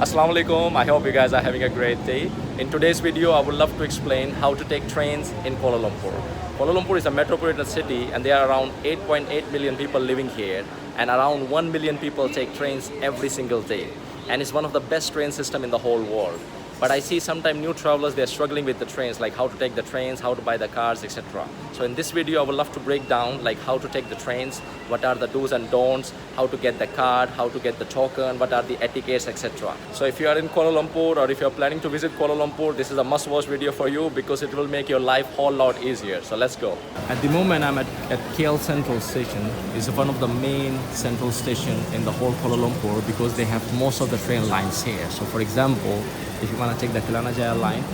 Assalamu alaikum. I hope you guys are having a great day. In today's video, I would love to explain how to take trains in Kuala Lumpur. Kuala Lumpur is a metropolitan city and there are around 8.8 million people living here, and around 1 million people take trains every single day. And it's one of the best train system in the whole world. But I see sometimes new travelers, they're struggling with the trains, like how to take the trains, how to buy the cars, etc. So in this video, I would love to break down like how to take the trains, what are the do's and don'ts, how to get the card, how to get the token, what are the etiquettes, etc. So if you are in Kuala Lumpur or if you're planning to visit Kuala Lumpur, this is a must-watch video for you because it will make your life a whole lot easier. So let's go. At the moment, I'm at KL Central Station. It's one of the main central station in the whole Kuala Lumpur because they have most of the train lines here. So for example, if you want to take the Kelana line,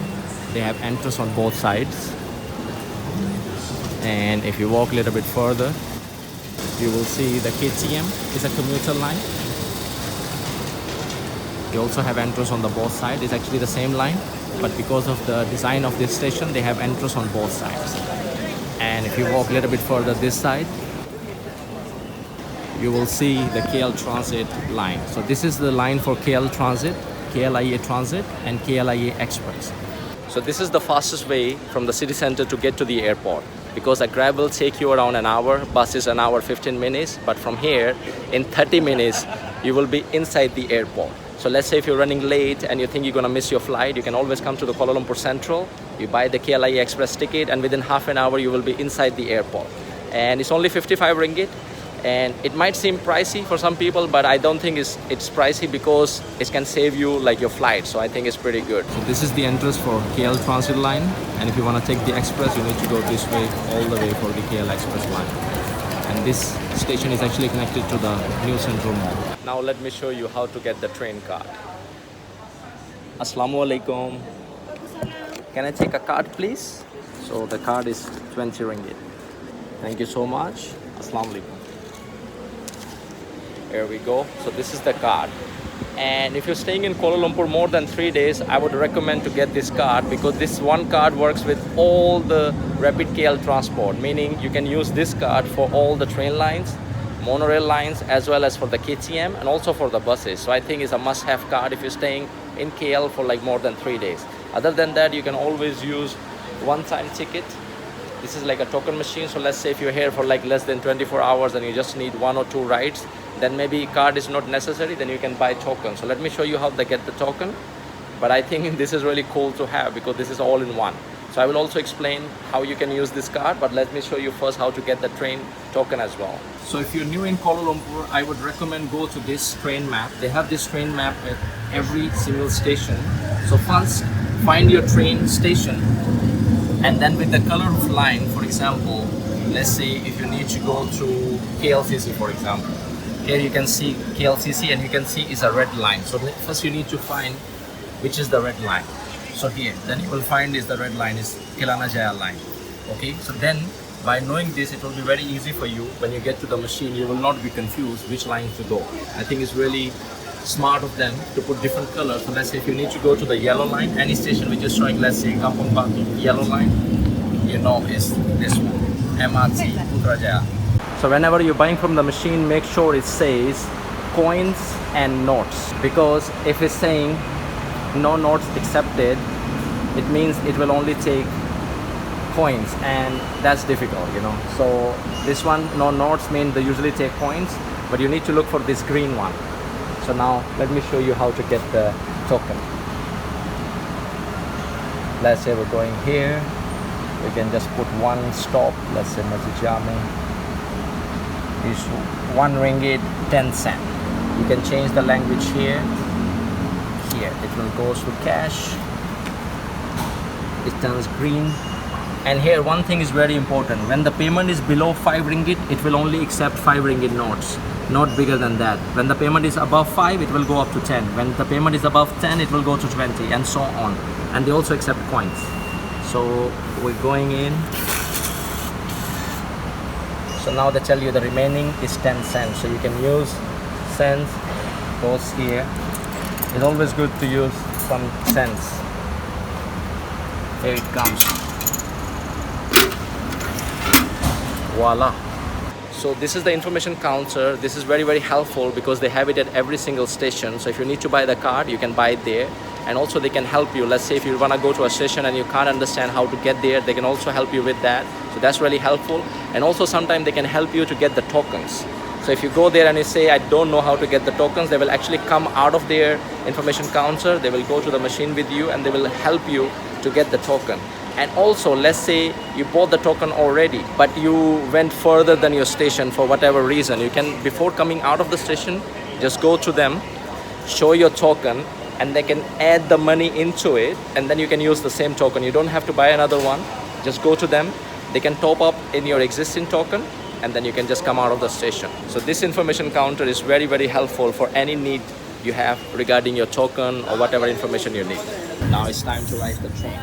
they have entrance on both sides. And if you walk a little bit further, you will see the KTM is a commuter line. You also have entrance on the both sides. It's actually the same line, but because of the design of this station, they have entrance on both sides. And if you walk a little bit further this side, you will see the KL Transit line. So this is the line for KL Transit, KLIA Transit and KLIA Express. So this is the fastest way from the city center to get to the airport because a Grab will take you around an hour, bus is an hour 15 minutes, but from here in 30 minutes you will be inside the airport. So let's say if you're running late and you think you're gonna miss your flight, you can always come to the Kuala Lumpur Central, you buy the KLIA Express ticket and within half an hour you will be inside the airport. And it's only 55 ringgit. And it might seem pricey for some people, but I don't think it's pricey because it can save you like your flight. So I think it's pretty good. So this is the entrance for KL Transit line. And if you want to take the express, you need to go this way all the way for the KL Express line. And this station is actually connected to the new Central Mall. Now let me show you how to get the train card. Assalamu alaikum. Can I take a card, please? So the card is 20 ringgit. Thank you so much. Assalamu alaikum. Here we go. So this is the card. And if you're staying in Kuala Lumpur more than 3 days, I would recommend to get this card because this one card works with all the rapid KL transport, meaning you can use this card for all the train lines, monorail lines, as well as for the KTM and also for the buses. So I think it's a must-have card if you're staying in KL for like more than 3 days. Other than that, you can always use one-time ticket. This is like a token machine. So let's say if you're here for like less than 24 hours and you just need 1 or 2 rides, then maybe card is not necessary, then you can buy token. So let me show you how they get the token. But I think this is really cool to have because this is all in one. So I will also explain how you can use this card, but let me show you first how to get the train token as well. So if you're new in Kuala Lumpur, I would recommend go to this train map. They have this train map at every single station. So first, find your train station. And then with the color of line, for example, let's say if you need to go to KLCC, for example. Here you can see KLCC and you can see is a red line. So first you need to find which is the red line. So here, then you will find is the red line is Kelana line. Okay, so then by knowing this, it will be very easy for you. When you get to the machine, you will not be confused which line to go. I think it's really smart of them to put different colors. So let's say if you need to go to the yellow line, any station which is showing, let's say Kampong Batu, yellow line, you know is this one, MRT Putrajaya. So whenever you're buying from the machine, make sure it says coins and notes, because if it's saying no notes accepted, it means it will only take coins, and that's difficult, you know. So this one, no notes, mean they usually take coins, but you need to look for this green one. So now let me show you how to get the token. Let's say we're going here, we can just put one stop, let's say Mazijame. Is 1 ringgit 10 cent. You can change the language here. Here it will go to cash. It turns green. And here one thing is very important. When the payment is below 5 ringgit, it will only accept 5 ringgit notes, not bigger than that. When the payment is above 5, it will go up to 10. When the payment is above 10, it will go to 20 and so on. And they also accept coins. So we're going in. So now they tell you the remaining is 10 cents. So you can use cents, goes here. It's always good to use some cents. Here it comes. Voila. So this is the information counter. This is very, very helpful because they have it at every single station. So if you need to buy the card, you can buy it there. And also they can help you. Let's say if you want to go to a station and you can't understand how to get there, they can also help you with that. So that's really helpful. And also sometimes they can help you to get the tokens. So if you go there and you say, I don't know how to get the tokens, they will actually come out of their information counter. They will go to the machine with you and they will help you to get the token. And also, let's say you bought the token already, but you went further than your station for whatever reason. You can, before coming out of the station, just go to them, show your token, and they can add the money into it, and then you can use the same token. You don't have to buy another one. Just go to them. They can top up in your existing token, and then you can just come out of the station. So this information counter is very, very helpful for any need you have regarding your token or whatever information you need. Now it's time to ride the train.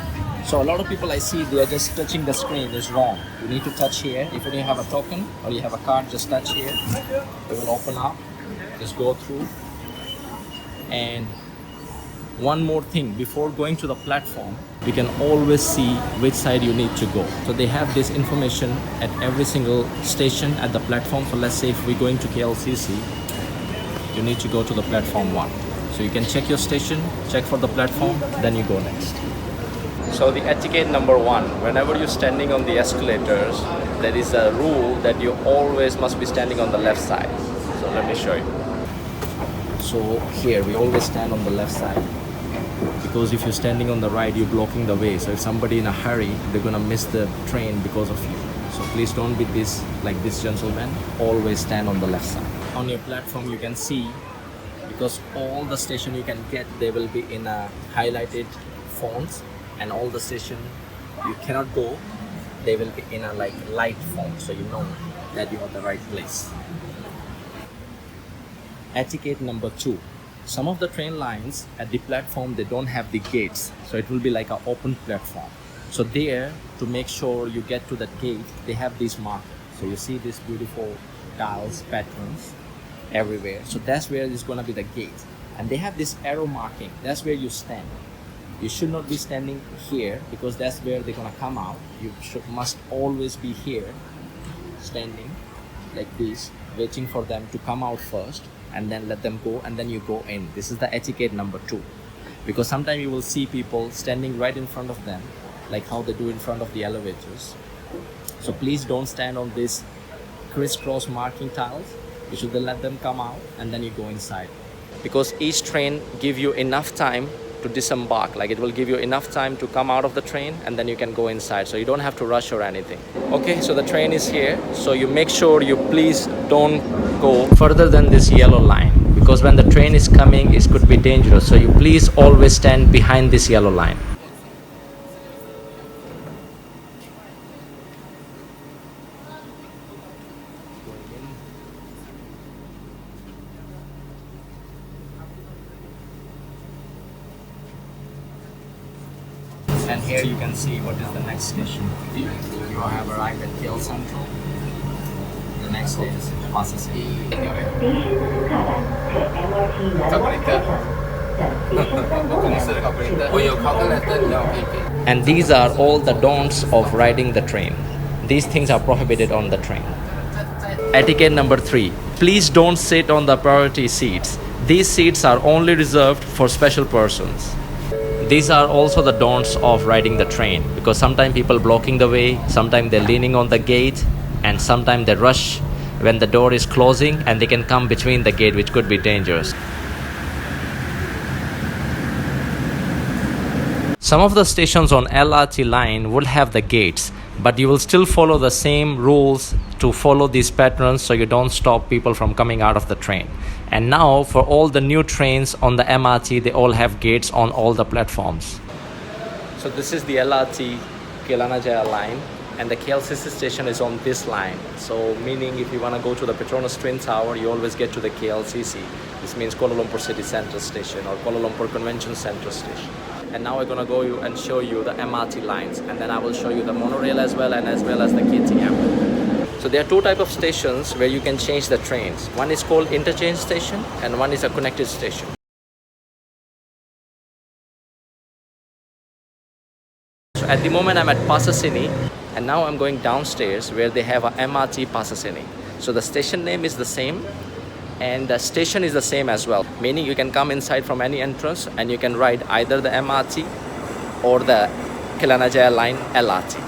So a lot of people I see, they are just touching the screen. Is wrong. You need to touch here. If you have a token or you have a card, just touch here. It will open up. Just go through. And one more thing, before going to the platform, you can always see which side you need to go. So they have this information at every single station at the platform. So let's say if we're going to KLCC, you need to go to the platform 1. So you can check your station, check for the platform, then you go next. So the etiquette number 1, whenever you're standing on the escalators, there is a rule that you always must be standing on the left side. So let me show you. So here we always stand on the left side, because if you're standing on the right, you're blocking the way. So if somebody in a hurry, they're gonna miss the train because of you. So please don't be this like this gentleman. Always stand on the left side. On your platform, you can see, because all the station you can get, they will be in a highlighted fonts, and all the station you cannot go, they will be in a like light font, so you know that you're at the right place. Etiquette number 2. Some of the train lines at the platform, they don't have the gates, so it will be like an open platform. So there, to make sure you get to that gate, they have these markers. So you see these beautiful tiles, patterns everywhere. So that's where it's gonna be the gate. And they have this arrow marking. That's where you stand. You should not be standing here, because that's where they're gonna come out. You must always be here, standing like this, waiting for them to come out first, and then let them go, and then you go in. This is the etiquette number 2. Because sometimes you will see people standing right in front of them, like how they do in front of the elevators. So please don't stand on this crisscross marking tiles. You should let them come out, and then you go inside. Because each train give you enough time to disembark, like it will give you enough time to come out of the train, and then you can go inside, so you don't have to rush or anything. Okay, so the train is here, so you make sure you please don't go further than this yellow line, because when the train is coming, it could be dangerous. So you please always stand behind this yellow line. And here you can see what is the next station. You have arrived at KL Central. The next is Pasas. And these are all the don'ts of riding the train. These things are prohibited on the train. Etiquette number 3. Please don't sit on the priority seats. These seats are only reserved for special persons. These are also the don'ts of riding the train, because sometimes people blocking the way, sometimes they're leaning on the gate, and sometimes they rush when the door is closing, and they can come between the gate, which could be dangerous. Some of the stations on LRT line will have the gates, but you will still follow the same rules to follow these patterns, so you don't stop people from coming out of the train. And now for all the new trains on the MRT, they all have gates on all the platforms. So this is the LRT Kelanajaya line, and the KLCC station is on this line. So meaning if you want to go to the Petronas Twin Tower, you always get to the KLCC. This means Kuala Lumpur City Central Station or Kuala Lumpur Convention Central Station. And now we're going to go and show you the MRT lines, and then I will show you the monorail as well as the KTM. So there are 2 types of stations where you can change the trains. One is called Interchange station, and one is a connected station. So at the moment I'm at Pasasini, and now I'm going downstairs where they have a MRT Pasasini. So the station name is the same and the station is the same as well, meaning you can come inside from any entrance and you can ride either the MRT or the Kelana line LRT.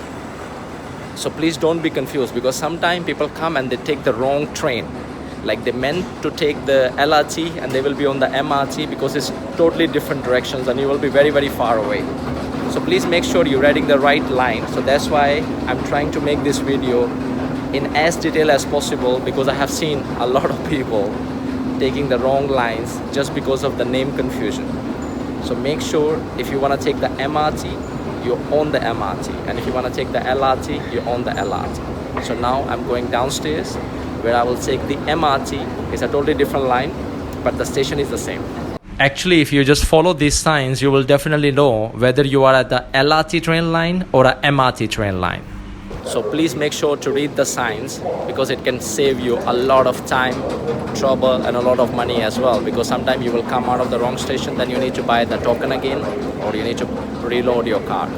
So please don't be confused, because sometimes people come and they take the wrong train. Like they meant to take the LRT and they will be on the MRT, because it's totally different directions and you will be very, very far away. So please make sure you're riding the right line. So that's why I'm trying to make this video in as detail as possible, because I have seen a lot of people taking the wrong lines just because of the name confusion. So make sure if you want to take the MRT, you own the MRT, and if you want to take the LRT, you own the LRT. So now I'm going downstairs where I will take the MRT. It's a totally different line, but the station is the same. Actually, if you just follow these signs, you will definitely know whether you are at the LRT train line or a MRT train line. So please make sure to read the signs, because it can save you a lot of time, trouble and a lot of money as well, because sometimes you will come out of the wrong station, then you need to buy the token again, or you need to reload your card.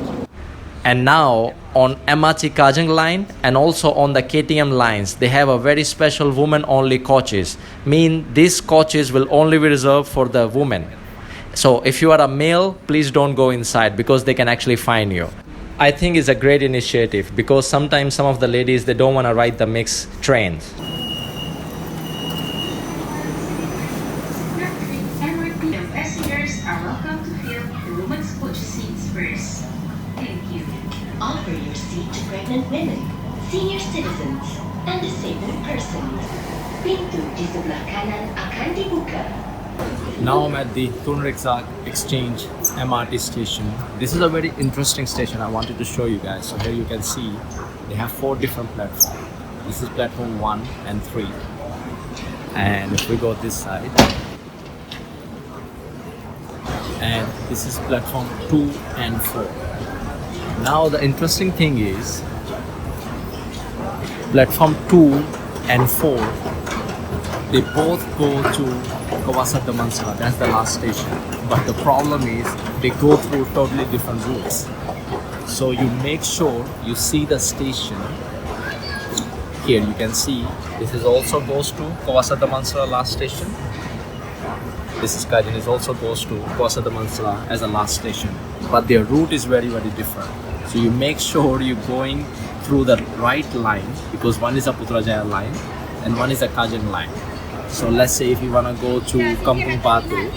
And now on MRT Kajang line and also on the KTM lines, they have a very special women only coaches. These coaches will only be reserved for the women. So if you are a male, please don't go inside, because they can actually fine you. I think it's a great initiative, because sometimes some of the ladies, they don't want to ride the mixed trains. Passengers are welcome to fill the women's coach seats first. Thank you. Offer your seat to pregnant women, senior citizens, and disabled persons. Pintu di sebelah kanan akan dibuka. Now I'm at the Tunriksa Exchange MRT station. This is a very interesting station I wanted to show you guys. So here you can see they have 4 different platforms. This is platform 1 and 3. And if we go this side, and this is platform 2 and 4. Now the interesting thing is platform 2 and 4, they both go to Kawasan Damansara, that's the last station. But the problem is they go through totally different routes. So you make sure you see the station. Here you can see this is also goes to Kawasan Damansara last station. This is Kajang, it also goes to Kawasan Damansara as a last station. But their route is very, very different. So you make sure you're going through the right line, because one is a Putrajaya line and one is a Kajang line. So let's say if you want to go to Kampung Batu,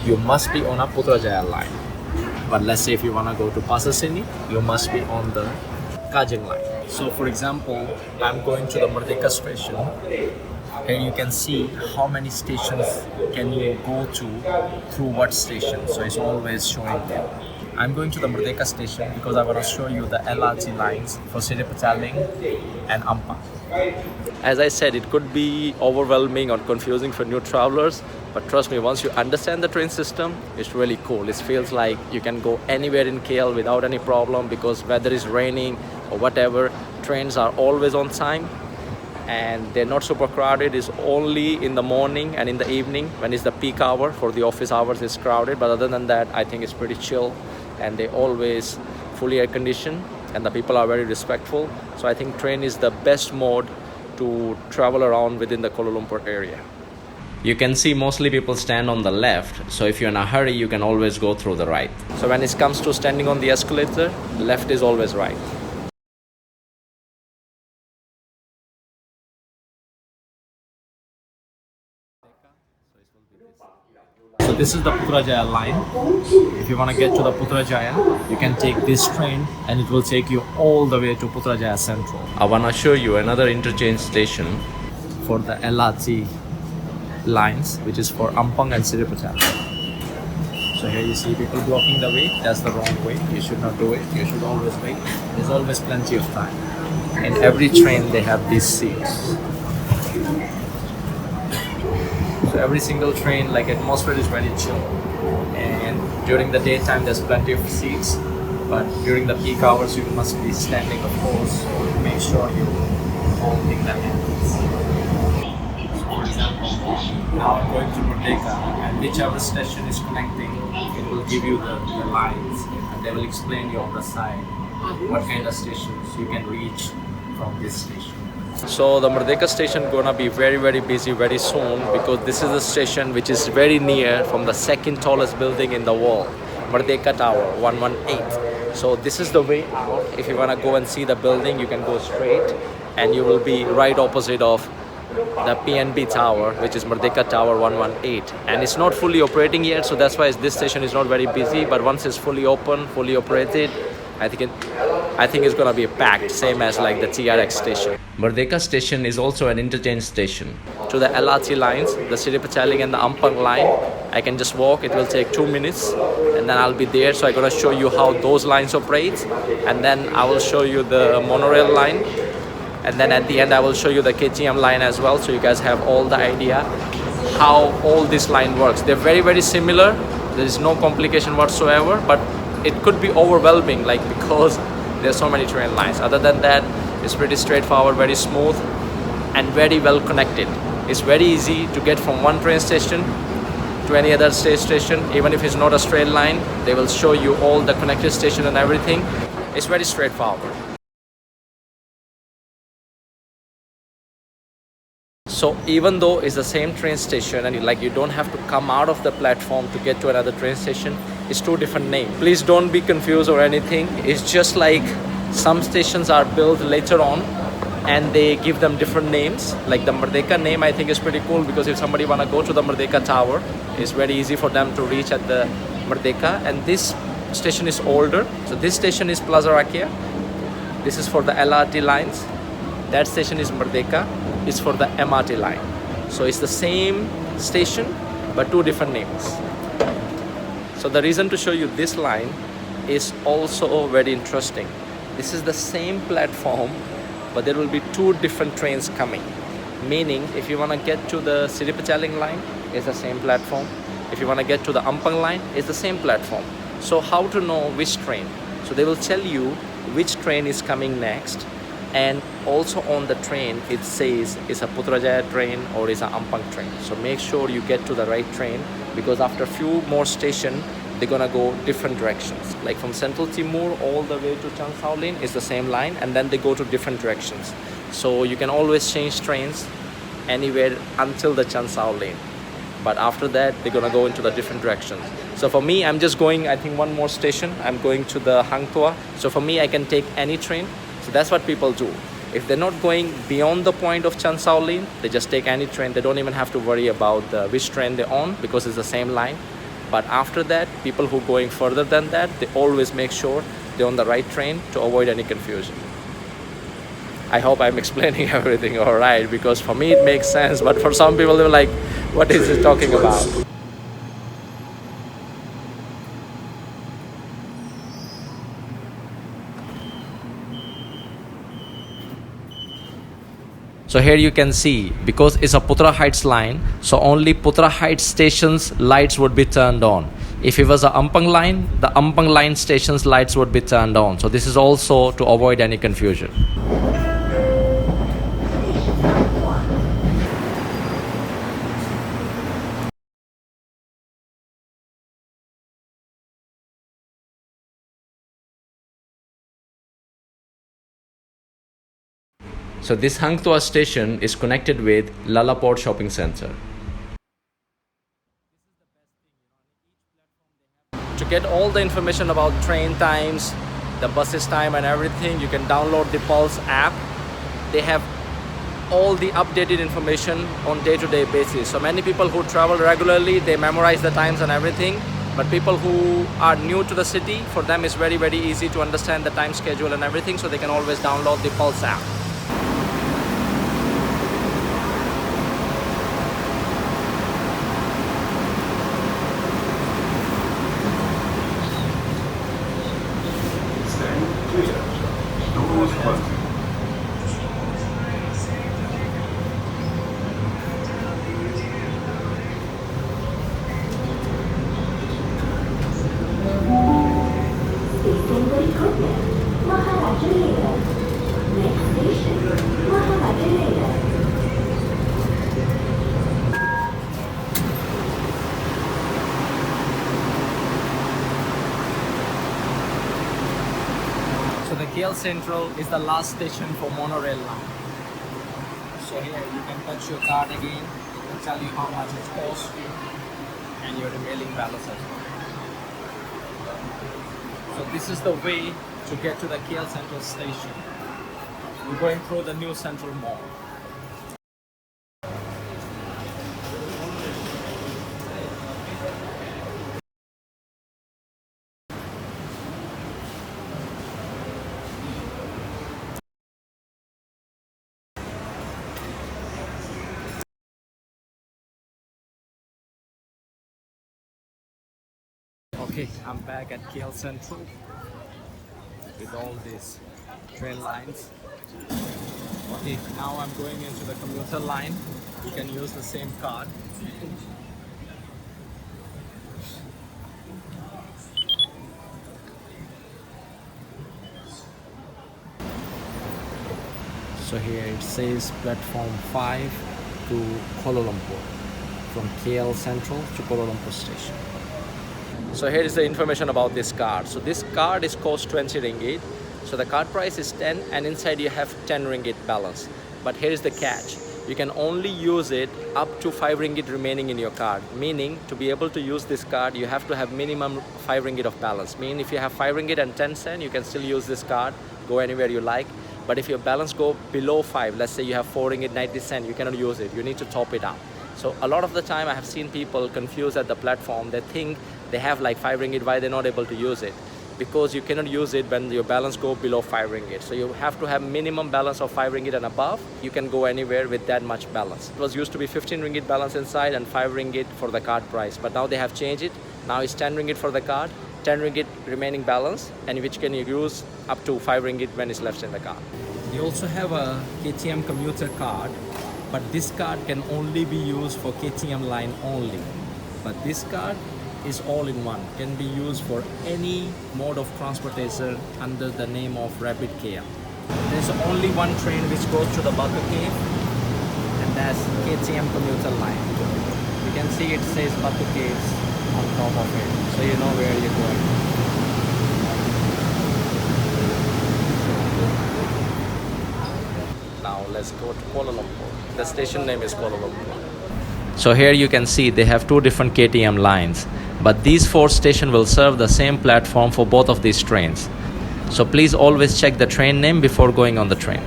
you must be on a Putrajaya line. But let's say if you want to go to Pasasini, you must be on the Kajang line. So for example, I'm going to the Merdeka station. Here you can see how many stations can you go to through what station. So it's always showing there. I'm going to the Merdeka station because I want to show you the LRT lines for Seri Petaling and Ampang. As I said, it could be overwhelming or confusing for new travelers, but trust me, once you understand the train system, it's really cool. It feels like you can go anywhere in KL without any problem, because whether it's raining or whatever, trains are always on time and they're not super crowded. It's only in the morning and in the evening when it's the peak hour. For the office hours it's crowded, but other than that I think it's pretty chill, and they always fully air conditioned and the people are very respectful. So I think train is the best mode to travel around within the Kuala Lumpur area. You can see mostly people stand on the left, so if you're in a hurry you can always go through the right. So when it comes to standing on the escalator, left is always right. So this is the Putrajaya line. If you want to get to the Putrajaya, you can take this train and it will take you all the way to Putrajaya Central. I want to show you another interchange station for the LRT lines, which is for Ampang and Seri Petaling. So here you see people blocking the way. That's the wrong way. You should not do it. You should always wait. There's always plenty of time. In every train they have these seats. So every single train, like, atmosphere is very chill, and during the daytime there's plenty of seats, but during the peak hours you must be standing, of course, so make sure you holding the hands. So for example, now I'm going to Merdeka, and whichever station is connecting, it will give you the lines, and they will explain you on the side what kind of stations you can reach from this station. So the Merdeka station gonna be very busy very soon, because this is the station which is very near from the second tallest building in the world, Merdeka Tower 118. So this is the way out. If you wanna go and see the building, you can go straight and you will be right opposite of the PNB Tower, which is Merdeka Tower 118. And it's not fully operating yet, so that's why this station is not very busy. But once it's fully open, fully operated, I think it's gonna be packed, same as like the TRX station. Merdeka station is also an interchange station. To the LRT lines, the Siripataling and the Ampang line, I can just walk. It will take 2 minutes, and then I'll be there. So I'm gonna show you how those lines operate, and then I will show you the monorail line. And then at the end, I will show you the KTM line as well, so you guys have all the idea how all this line works. They're very similar. There is no complication whatsoever, but it could be overwhelming, like, because there's so many train lines. Other than that, it's pretty straightforward, very smooth, and very well connected. It's very easy to get from one train station to any other station. Even if it's not a straight line, they will show you all the connected station and everything. It's very straightforward. So even though it's the same train station, and you don't have to come out of the platform to get to another train station, it's two different names. Please don't be confused or anything. It's just like some stations are built later on and they give them different names. Like the Merdeka name, I think is pretty cool, because if somebody wanna go to the Merdeka Tower, it's very easy for them to reach at the Merdeka. And this station is older. So this station is Plaza Rakia. This is for the LRT lines. That station is Merdeka. It's for the MRT line. So it's the same station, but two different names. So the reason to show you this line is also very interesting. This is the same platform, but there will be two different trains coming. Meaning, if you want to get to the Siripataling line, it's the same platform. If you want to get to the Ampang line, it's the same platform. So how to know which train? So they will tell you which train is coming next. And also on the train, it says it's a Putrajaya train or it's an Ampang train. So make sure you get to the right train, because after a few more stations, they're gonna go different directions. Like from Central Timur all the way to Chanshaolin is the same line, and then they go to different directions. So you can always change trains anywhere until the Chanshaolin. But after that, they're gonna go into the different directions. So for me, I'm just going, I think, one more station. I'm going to the Hang Tuah. So for me, I can take any train. So that's what people do. If they're not going beyond the point of Chanshaolin, they just take any train. They don't even have to worry about which train they're on, because it's the same line. But after that, people who are going further than that, they always make sure they're on the right train to avoid any confusion. I hope I'm explaining everything all right, because for me it makes sense, but for some people they're like, what is it talking about? So here you can see, because it's a Putra Heights line, so only Putra Heights station's lights would be turned on. If it was a Ampang line, the Ampang line station's lights would be turned on. So this is also to avoid any confusion. So this Hang Tuah station is connected with Lalaport Shopping Center. To get all the information about train times, the buses time and everything, you can download the Pulse app. They have all the updated information on day-to-day basis. So many people who travel regularly, they memorize the times and everything. But people who are new to the city, for them it's very easy to understand the time schedule and everything. So they can always download the Pulse app. So the KL Central is the last station for monorail line. So here you can touch your card again, it will tell you how much it costs and your remaining balance as well. So this is the way to get to the KL Central station. We're going through the new Central Mall. Okay, I'm back at KL Central with all these train lines. Okay, now I'm going into the commuter line. You can use the same card. So here it says platform 5 to Kuala Lumpur, from KL Central to Kuala Lumpur station. So here is the information about this card. So this card is cost 20 ringgit. So the card price is 10 and inside you have 10 ringgit balance. But here is the catch. You can only use it up to 5 ringgit remaining in your card. Meaning to be able to use this card, you have to have minimum 5 ringgit of balance. Meaning if you have 5 ringgit and 10 cent, you can still use this card, go anywhere you like. But if your balance go below 5, let's say you have 4 ringgit 90 cent, you cannot use it. You need to top it up. So a lot of the time I have seen people confused at the platform. They think they have like 5 ringgit, why they're not able to use it? Because you cannot use it when your balance go below 5 ringgit. So you have to have minimum balance of 5 ringgit and above. You can go anywhere with that much balance. It was used to be 15 ringgit balance inside and 5 ringgit for the card price. But now they have changed it. Now it's 10 ringgit for the card, 10 ringgit remaining balance, and which can you use up to 5 ringgit when it's left in the card. They also have a KTM commuter card, but this card can only be used for KTM line only. But this card is all in one, can be used for any mode of transportation under the name of Rapid KL. There's only one train which goes to the Batu Cave, and that's KTM commuter line. You can see it says Batu Caves on top of it, so you know where you're going. Now let's go to Kuala Lumpur. The station name is Kuala Lumpur. So here you can see they have two different KTM lines, but these 4 stations will serve the same platform for both of these trains. So please always check the train name before going on the train.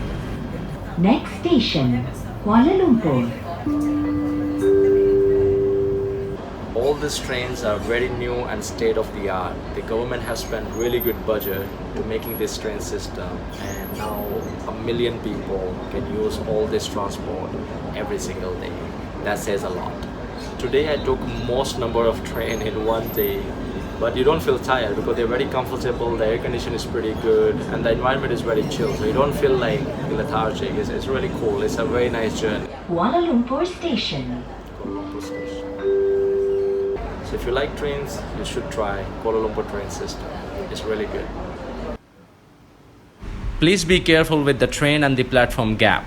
Next station, Kuala Lumpur. All these trains are very new and state-of-the-art. The government has spent really good budget to making this train system, and now 1 million people can use all this transport every single day. That says a lot. Today I took most number of train in one day, but you don't feel tired because they're very comfortable, the air condition is pretty good, and the environment is very chill, so you don't feel like lethargic. It's really cool. It's a very nice journey. Kuala Lumpur Station. Kuala Lumpur Station. So if you like trains, you should try Kuala Lumpur train system. It's really good. Please be careful with the train and the platform gap.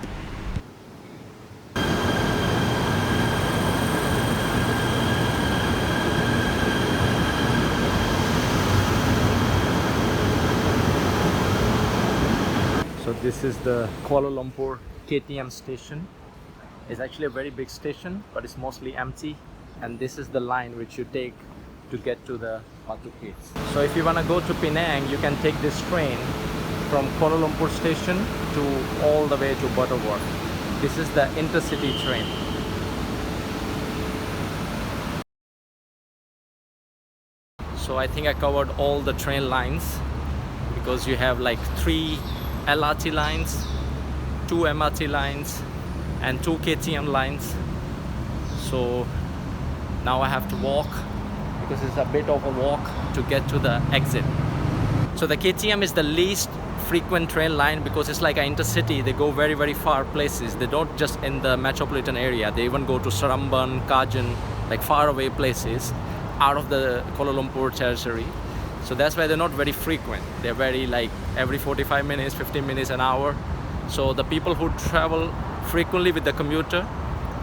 So this is the Kuala Lumpur KTM station. It's actually a very big station, but it's mostly empty. And this is the line which you take to get to the Batu Caves. So if you want to go to Penang, you can take this train from Kuala Lumpur station to all the way to Butterworth. This is the intercity train. So I think I covered all the train lines, because you have like 3 LRT lines, 2 MRT lines and 2 KTM lines. So now I have to walk, because it's a bit of a walk to get to the exit. So the KTM is the least frequent train line because it's like an intercity. They go very far places. They don't just in the metropolitan area. They even go to Seremban, Kajen, like far away places out of the Kuala Lumpur territory. So that's why they're not very frequent. They're very like every 45 minutes, 15 minutes, an hour. So the people who travel frequently with the commuter,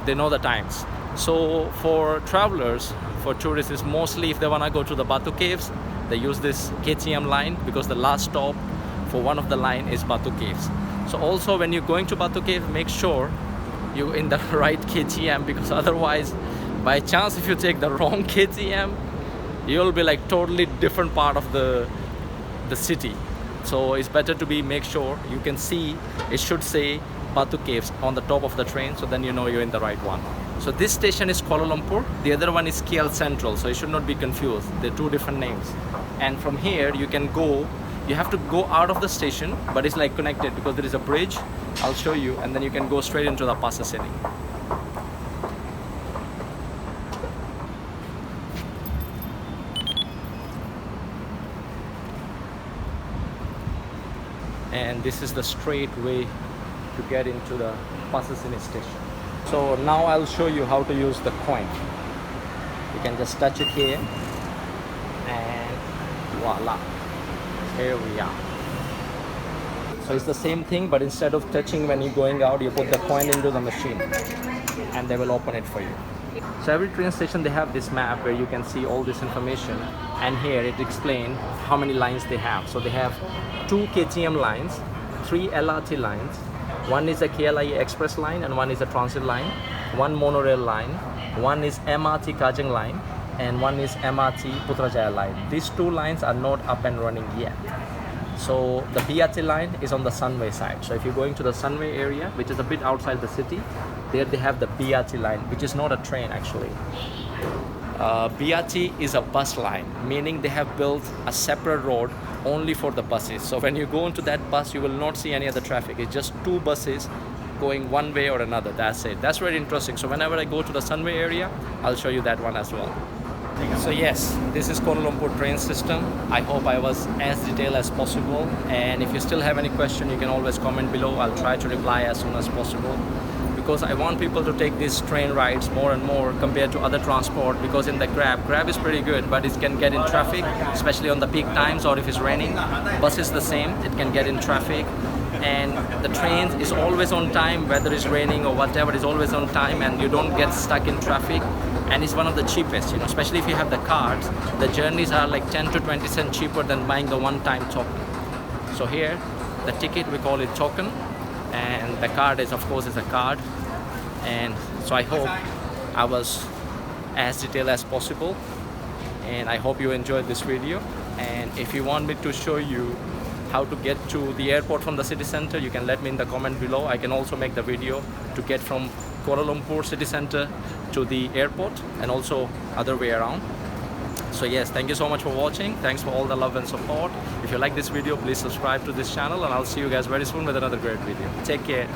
they know the times. So for travelers, for tourists, is mostly if they want to go to the Batu Caves, they use this KTM line, because the last stop for one of the line is Batu Caves. So also when you're going to Batu Caves, make sure you're in the right KTM, because otherwise, by chance, if you take the wrong KTM, you'll be like totally different part of the city. So it's better to make sure you can see, it should say Batu Caves on the top of the train, so then you know you're in the right one. So this station is Kuala Lumpur, the other one is KL Central, so you should not be confused. They're two different names. And from here you can go, you have to go out of the station, but it's like connected because there is a bridge. I'll show you, and then you can go straight into the Pasar Seni. And this is the straight way to get into the Pasar Seni station. So now I'll show you how to use the coin. You can just touch it here, and voila, here we are. So it's the same thing, but instead of touching when you're going out, you put the coin into the machine and they will open it for you. So every train station they have this map where you can see all this information, and here it explains how many lines they have. So they have 2 KTM lines, 3 LRT lines, one is a KLIA Express line and one is a transit line, 1 monorail line, one is MRT Kajang line, and one is MRT Putrajaya line. These 2 lines are not up and running yet. So the BRT line is on the Sunway side. So if you're going to the Sunway area, which is a bit outside the city, there they have the BRT line, which is not a train actually. BRT is a bus line, meaning they have built a separate road only for the buses. So when you go into that bus, you will not see any other traffic. It's just 2 buses going one way or another. That's it. That's very interesting. So whenever I go to the Sunway area, I'll show you that one as well. So yes, this is Kuala Lumpur train system. I hope I was as detailed as possible, and if you still have any question, you can always comment below. I'll try to reply as soon as possible, because I want people to take these train rides more and more compared to other transport, because in the Grab is pretty good, but it can get in traffic, especially on the peak times or if it's raining. Bus is the same, it can get in traffic, and the train is always on time, whether it's raining or whatever, it's always on time, and you don't get stuck in traffic. And it's one of the cheapest, you know, especially if you have the cards. The journeys are like 10 to 20 cents cheaper than buying the one-time token. So here, the ticket, we call it token, and the card is, of course, is a card. And so I hope I was as detailed as possible, and I hope you enjoyed this video. And if you want me to show you how to get to the airport from the city center, you can let me in the comment below. I can also make the video to get from Kuala Lumpur city center to the airport, and also other way around. So yes, thank you so much for watching. Thanks for all the love and support. If you like this video, please subscribe to this channel, and I'll see you guys very soon with another great video. Take care.